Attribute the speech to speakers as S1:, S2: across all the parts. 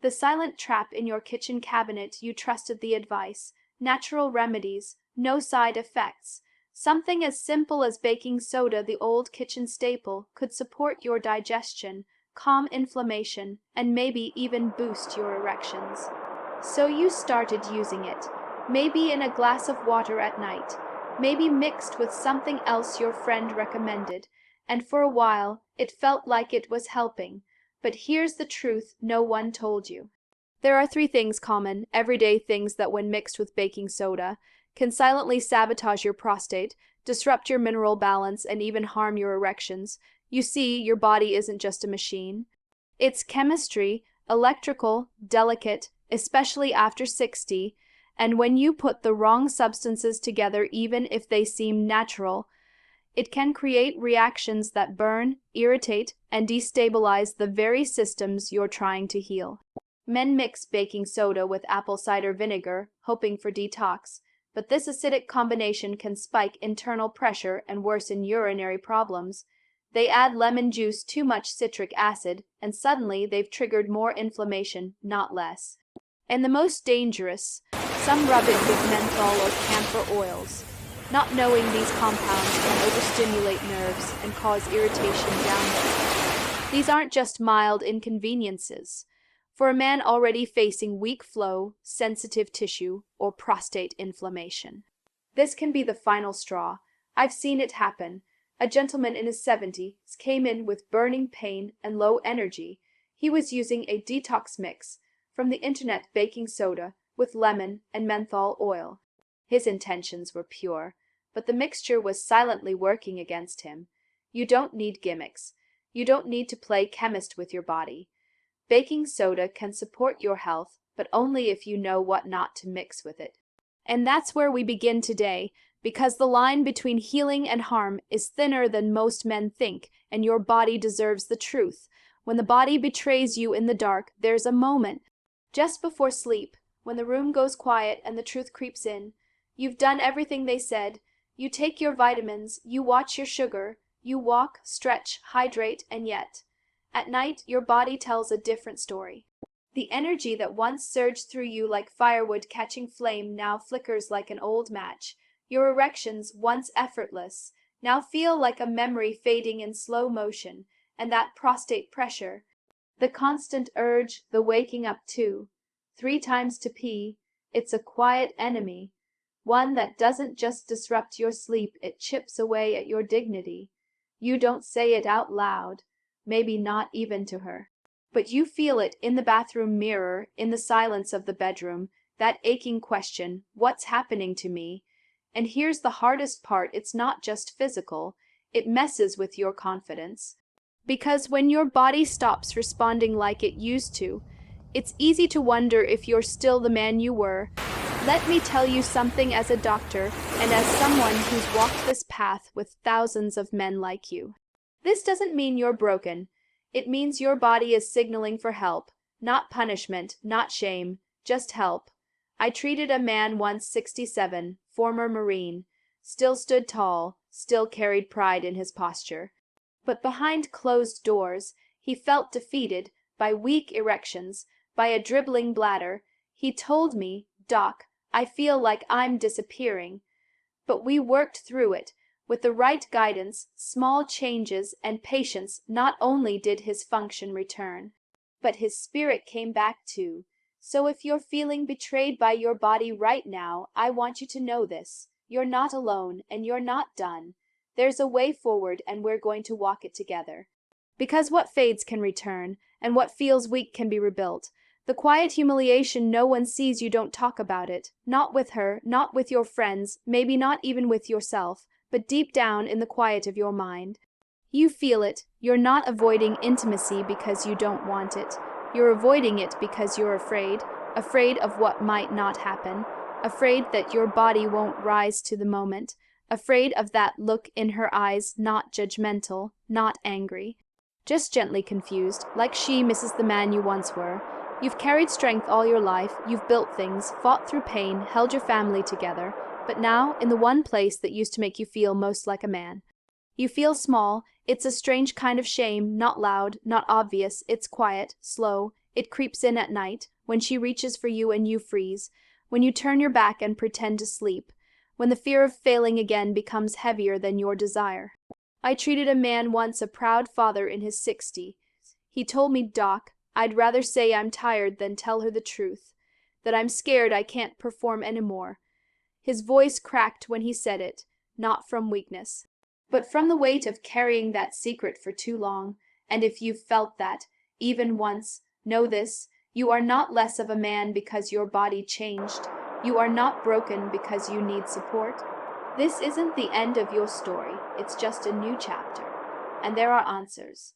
S1: The silent trap in your kitchen cabinet, you trusted the advice. Natural remedies, no side effects. Something as simple as baking soda, the old kitchen staple, could support your digestion, calm inflammation, and maybe even boost your erections. So you started using it, maybe in a glass of water at night, maybe mixed with something else your friend recommended, and for a while it felt like it was helping. But here's the truth no one told you. There are three things common, everyday things that when mixed with baking soda can silently sabotage your prostate, disrupt your mineral balance, and even harm your erections. You see, your body isn't just a machine. It's chemistry, electrical, delicate, especially after 60, and when you put the wrong substances together, even if they seem natural, it can create reactions that burn, irritate, and destabilize the very systems you're trying to heal. Men mix baking soda with apple cider vinegar, hoping for detox, but this acidic combination can spike internal pressure and worsen urinary problems. They add lemon juice, too much citric acid, and suddenly they've triggered more inflammation, not less. And the most dangerous, some rub it with menthol or camphor oils, not knowing these compounds can overstimulate nerves and cause irritation down there. These aren't just mild inconveniences. For a man already facing weak flow, sensitive tissue, or prostate inflammation, this can be the final straw. I've seen it happen. A gentleman in his 70s came in with burning pain and low energy. He was using a detox mix from the internet, baking soda with lemon and menthol oil. His intentions were pure, but the mixture was silently working against him. You don't need gimmicks. You don't need to play chemist with your body. Baking soda can support your health, but only if you know what not to mix with it. And that's where we begin today, because the line between healing and harm is thinner than most men think, and your body deserves the truth. When the body betrays you in the dark, there's a moment, just before sleep, when the room goes quiet and the truth creeps in. You've done everything they said. You take your vitamins, you watch your sugar, you walk, stretch, hydrate, and yet, at night, your body tells a different story. The energy that once surged through you like firewood catching flame now flickers like an old match. Your erections, once effortless, now feel like a memory fading in slow motion, and that prostate pressure, the constant urge, the waking up too, 3 times to pee, it's a quiet enemy, one that doesn't just disrupt your sleep, it chips away at your dignity. You don't say it out loud, maybe not even to her, but you feel it in the bathroom mirror, in the silence of the bedroom, that aching question, what's happening to me? And here's the hardest part, it's not just physical, it messes with your confidence. Because when your body stops responding like it used to, it's easy to wonder if you're still the man you were. Let me tell you something as a doctor and as someone who's walked this path with thousands of men like you. This doesn't mean you're broken. It means your body is signaling for help, not punishment, not shame, just help. I treated a man once 67, former Marine, still stood tall, still carried pride in his posture. But behind closed doors, he felt defeated by weak erections, by a dribbling bladder. He told me, "Doc, I feel like I'm disappearing." But we worked through it. With the right guidance, small changes, and patience, not only did his function return, but his spirit came back too. So if you're feeling betrayed by your body right now, I want you to know this. You're not alone, and you're not done. There's a way forward, and we're going to walk it together. Because what fades can return, and what feels weak can be rebuilt. The quiet humiliation no one sees, you don't talk about it. Not with her, not with your friends, maybe not even with yourself, but deep down in the quiet of your mind. You feel it. You're not avoiding intimacy because you don't want it. You're avoiding it because you're afraid, afraid of what might not happen, afraid that your body won't rise to the moment, afraid of that look in her eyes, not judgmental, not angry, just gently confused, like she misses the man you once were. You've carried strength all your life, you've built things, fought through pain, held your family together, but now, in the one place that used to make you feel most like a man, you feel small. It's a strange kind of shame, not loud, not obvious, it's quiet, slow. It creeps in at night, when she reaches for you and you freeze, when you turn your back and pretend to sleep, when the fear of failing again becomes heavier than your desire. I treated a man once, a proud father in his 60s. He told me, "Doc, I'd rather say I'm tired than tell her the truth, that I'm scared I can't perform anymore." His voice cracked when he said it, not from weakness, but from the weight of carrying that secret for too long. And if you've felt that, even once, know this: you are not less of a man because your body changed. You are not broken because you need support. This isn't the end of your story, it's just a new chapter. And there are answers.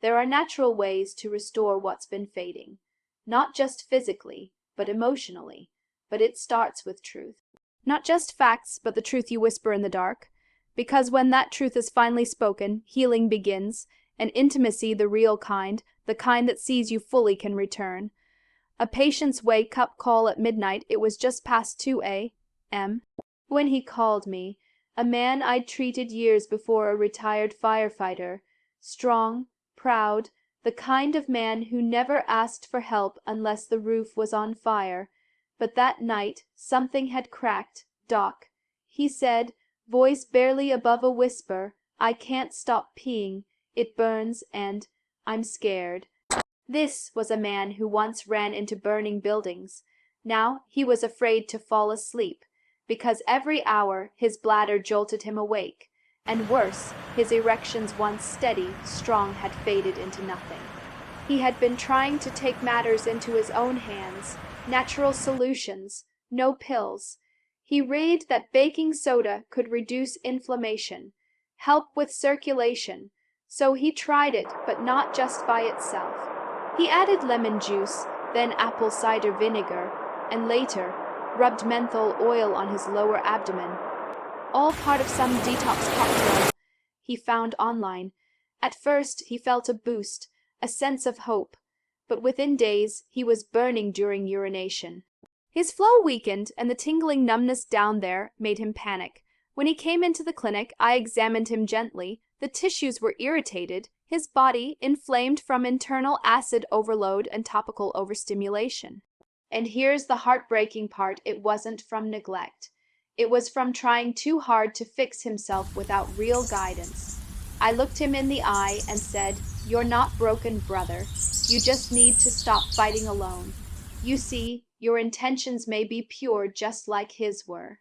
S1: There are natural ways to restore what's been fading, not just physically, but emotionally. But it starts with truth. Not just facts, but the truth you whisper in the dark. Because when that truth is finally spoken, healing begins, and intimacy, the real kind, the kind that sees you fully, can return. A patient's wake-up call at midnight. It was just past 2 a.m. when he called me, a man I'd treated years before, a retired firefighter, strong, proud, the kind of man who never asked for help unless the roof was on fire. But that night something had cracked. "Doc," he said, voice barely above a whisper, "I can't stop peeing. It burns and I'm scared." This was a man who once ran into burning buildings. Now he was afraid to fall asleep, because every hour his bladder jolted him awake, and worse, his erections, once steady, strong, had faded into nothing. He had been trying to take matters into his own hands, natural solutions, no pills. He read that baking soda could reduce inflammation, help with circulation, so he tried it, but not just by itself. He added lemon juice, then apple cider vinegar, and later rubbed menthol oil on his lower abdomen, all part of some detox cocktail he found online. At first he felt a boost, a sense of hope, but within days he was burning during urination. His flow weakened, and the tingling numbness down there made him panic. When he came into the clinic, I examined him gently. The tissues were irritated, his body inflamed from internal acid overload and topical overstimulation. And here's the heartbreaking part: it wasn't from neglect. It was from trying too hard to fix himself without real guidance. I looked him in the eye and said, "You're not broken, brother. You just need to stop fighting alone. You see, your intentions may be pure just like his were.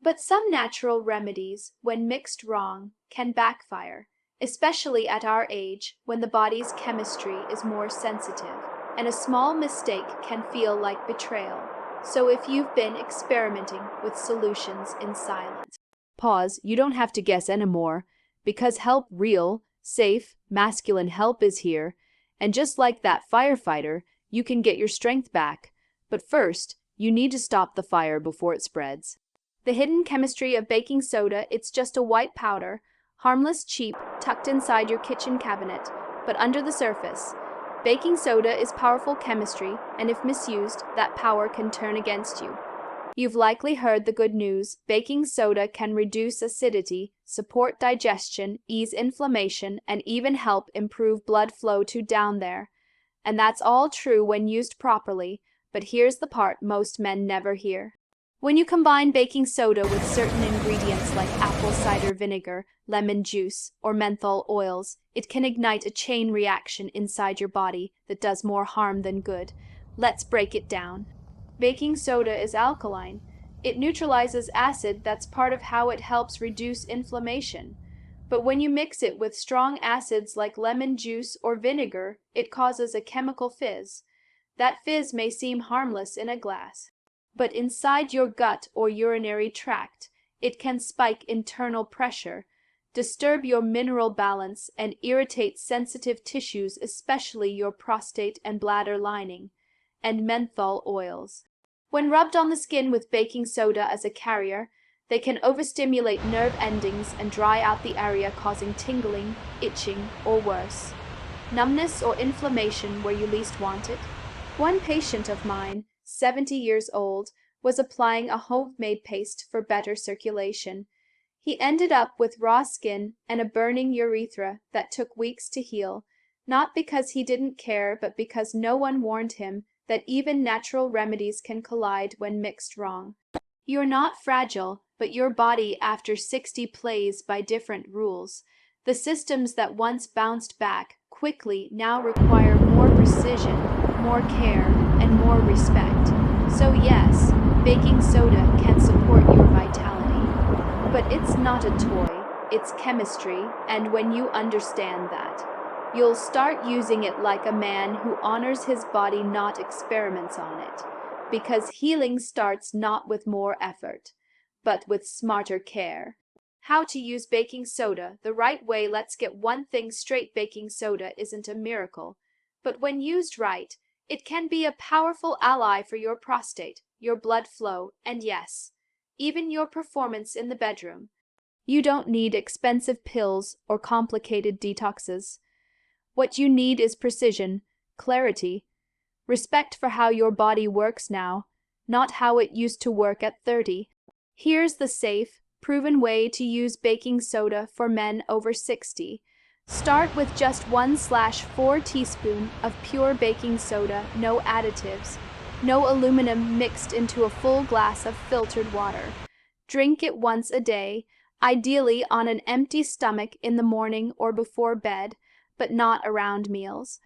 S1: But some natural remedies, when mixed wrong, can backfire, especially at our age when the body's chemistry is more sensitive, and a small mistake can feel like betrayal. So if you've been experimenting with solutions in silence, pause. You don't have to guess anymore, because help, real, safe, masculine help is here, and just like that firefighter, you can get your strength back. But first, you need to stop the fire before it spreads. The hidden chemistry of baking soda: it's just a white powder, harmless, cheap, tucked inside your kitchen cabinet, but under the surface, baking soda is powerful chemistry, and if misused, that power can turn against you. You've likely heard the good news: baking soda can reduce acidity, support digestion, ease inflammation, and even help improve blood flow to down there. And that's all true when used properly, but here's the part most men never hear. When you combine baking soda with certain ingredients like apple cider vinegar, lemon juice, or menthol oils, it can ignite a chain reaction inside your body that does more harm than good. Let's break it down. Baking soda is alkaline. It neutralizes acid. That's part of how it helps reduce inflammation. But when you mix it with strong acids like lemon juice or vinegar, it causes a chemical fizz. That fizz may seem harmless in a glass, but inside your gut or urinary tract, it can spike internal pressure, disturb your mineral balance, and irritate sensitive tissues, especially your prostate and bladder lining. And menthol oils, when rubbed on the skin with baking soda as a carrier, they can overstimulate nerve endings and dry out the area, causing tingling, itching, or worse, numbness or inflammation where you least want it. One patient of mine, 70 years old, was applying a homemade paste for better circulation. He ended up with raw skin and a burning urethra that took weeks to heal. Not because he didn't care, but because no one warned him that even natural remedies can collide when mixed wrong. You're not fragile, but your body after 60 plays by different rules. The systems that once bounced back quickly now require more precision, more care, and more respect. So yes, baking soda can support your vitality. But it's not a toy, it's chemistry, and when you understand that, you'll start using it like a man who honors his body, not experiments on it. Because healing starts not with more effort, but with smarter care. How to use baking soda the right way. Let's get one thing straight: baking soda isn't a miracle, but when used right, it can be a powerful ally for your prostate, your blood flow, and yes, even your performance in the bedroom. You don't need expensive pills or complicated detoxes. What you need is precision, clarity, respect for how your body works now, not how it used to work at 30. Here's the safe, proven way to use baking soda for men over 60. Start with just 1/4 teaspoon of pure baking soda, no additives, no aluminum, mixed into a full glass of filtered water. Drink it once a day, ideally on an empty stomach in the morning or before bed, but not around meals.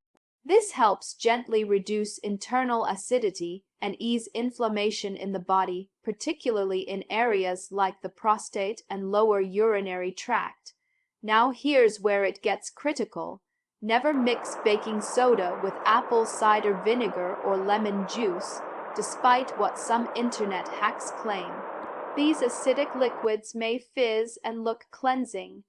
S1: This helps gently reduce internal acidity and ease inflammation in the body, particularly in areas like the prostate and lower urinary tract. Now here's where it gets critical. Never mix baking soda with apple cider vinegar or lemon juice, despite what some internet hacks claim. These acidic liquids may fizz and look cleansing,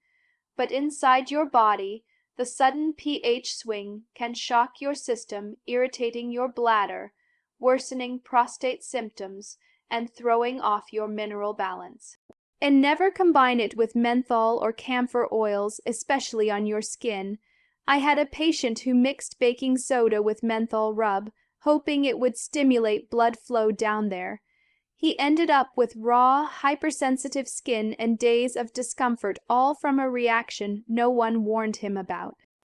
S1: but inside your body, the sudden pH swing can shock your system, irritating your bladder, worsening prostate symptoms, and throwing off your mineral balance. And never combine it with menthol or camphor oils, especially on your skin. I had a patient who mixed baking soda with menthol rub, hoping it would stimulate blood flow down there. He ended up with raw, hypersensitive skin and days of discomfort, all from a reaction no one warned him about.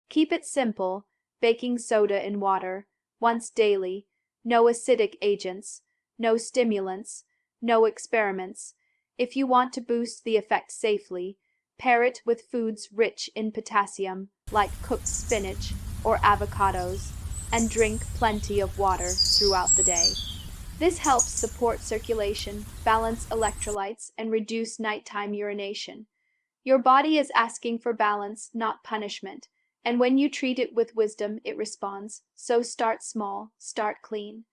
S1: Keep it simple: baking soda in water, once daily, no acidic agents, no stimulants, no experiments. If you want to boost the effect safely, pair it with foods rich in potassium, like cooked spinach or avocados, and drink plenty of water throughout the day. This helps support circulation, balance electrolytes, and reduce nighttime urination. Your body is asking for balance, not punishment, and when you treat it with wisdom, it responds. So start small, start clean,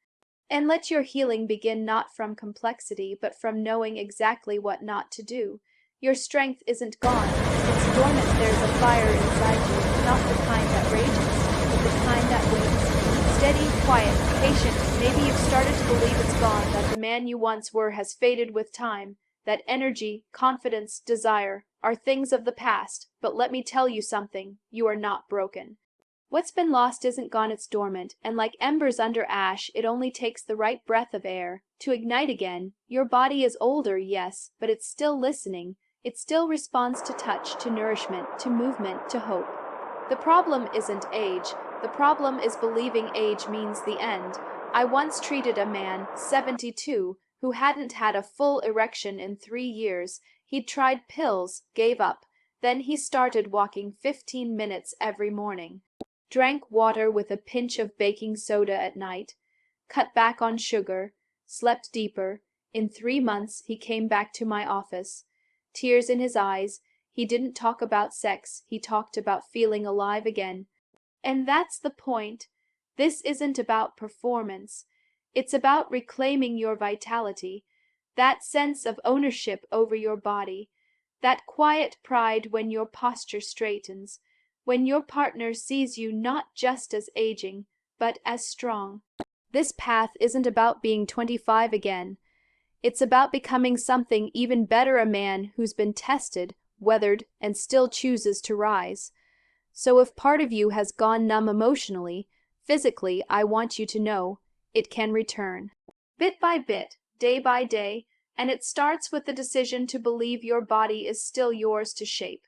S1: and let your healing begin not from complexity, but from knowing exactly what not to do. Your strength isn't gone, it's dormant. There's a fire inside you, not the kind that rages, but the kind that waits. Steady, quiet, patient. Maybe you've started to believe it's gone, that the man you once were has faded with time, that energy, confidence, desire are things of the past, but let me tell you something: you are not broken. What's been lost isn't gone, it's dormant, and like embers under ash, it only takes the right breath of air to ignite again. Your body is older, yes, but it's still listening. It still responds to touch, to nourishment, to movement, to hope. The problem isn't age. The problem is believing age means the end. I once treated a man, 72, who hadn't had a full erection in 3 years. He'd tried pills, gave up. Then he started walking 15 minutes every morning, drank water with a pinch of baking soda at night, cut back on sugar, slept deeper. In 3 months, he came back to my office, tears in his eyes. He didn't talk about sex, he talked about feeling alive again. And that's the point. This isn't about performance. It's about reclaiming your vitality, that sense of ownership over your body, that quiet pride when your posture straightens, when your partner sees you not just as aging, but as strong. This path isn't about being 25 again. It's about becoming something even better, a man who's been tested, weathered, and still chooses to rise. So if part of you has gone numb emotionally, physically, I want you to know it can return. Bit by bit, day by day, and it starts with the decision to believe your body is still yours to shape.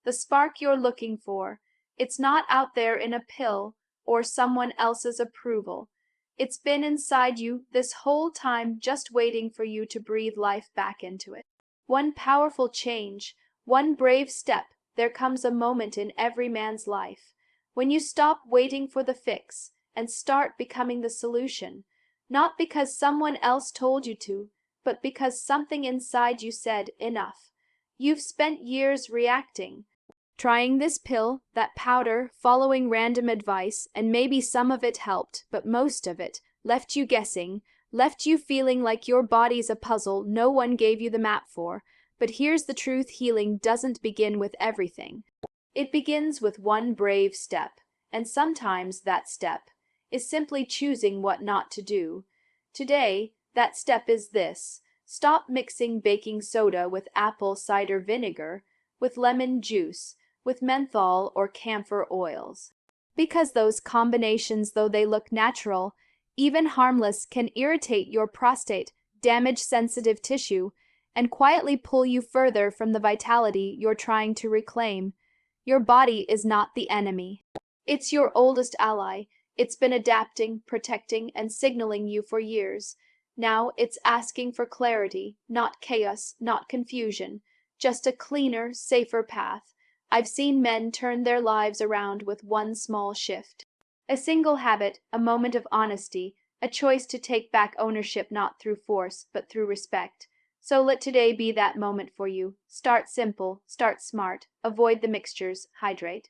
S1: The spark you're looking for, It's not out there in a pill or someone else's approval. It's been inside you this whole time, just waiting for you to breathe life back into it. One powerful change, one brave step. There comes a moment in every man's life when you stop waiting for the fix and start becoming the solution, not because someone else told you to, but because something inside you said enough. You've spent years reacting, trying this pill, that powder, following random advice, and maybe some of it helped, but most of it left you guessing, left you feeling like your body's a puzzle no one gave you the map for. But here's the truth: healing doesn't begin with everything. It begins with one brave step, and sometimes that step is simply choosing what not to do. Today, that step is this: stop mixing baking soda with apple cider vinegar, with lemon juice, with menthol or camphor oils. Because those combinations, though they look natural, even harmless, can irritate your prostate, damage sensitive tissue, and quietly pull you further from the vitality you're trying to reclaim. Your body is not the enemy. It's your oldest ally. It's been adapting, protecting, and signaling you for years. Now it's asking for clarity, not chaos, not confusion, just a cleaner, safer path. I've seen men turn their lives around with one small shift. A single habit, a moment of honesty, a choice to take back ownership not through force, but through respect. So let today be that moment for you. Start simple, start smart, avoid the mixtures, hydrate.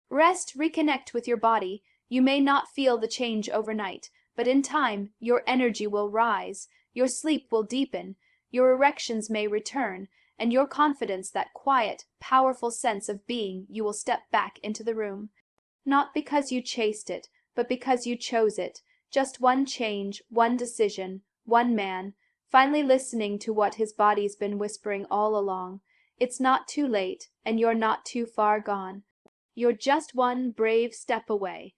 S1: Rest, reconnect with your body. You may not feel the change overnight, but in time, your energy will rise, your sleep will deepen, your erections may return, and your confidence, that quiet, powerful sense of being, you will step back into the room. Not because you chased it, but because you chose it. Just one change, one decision, one man, finally listening to what his body's been whispering all along. It's not too late, and you're not too far gone. You're just one brave step away.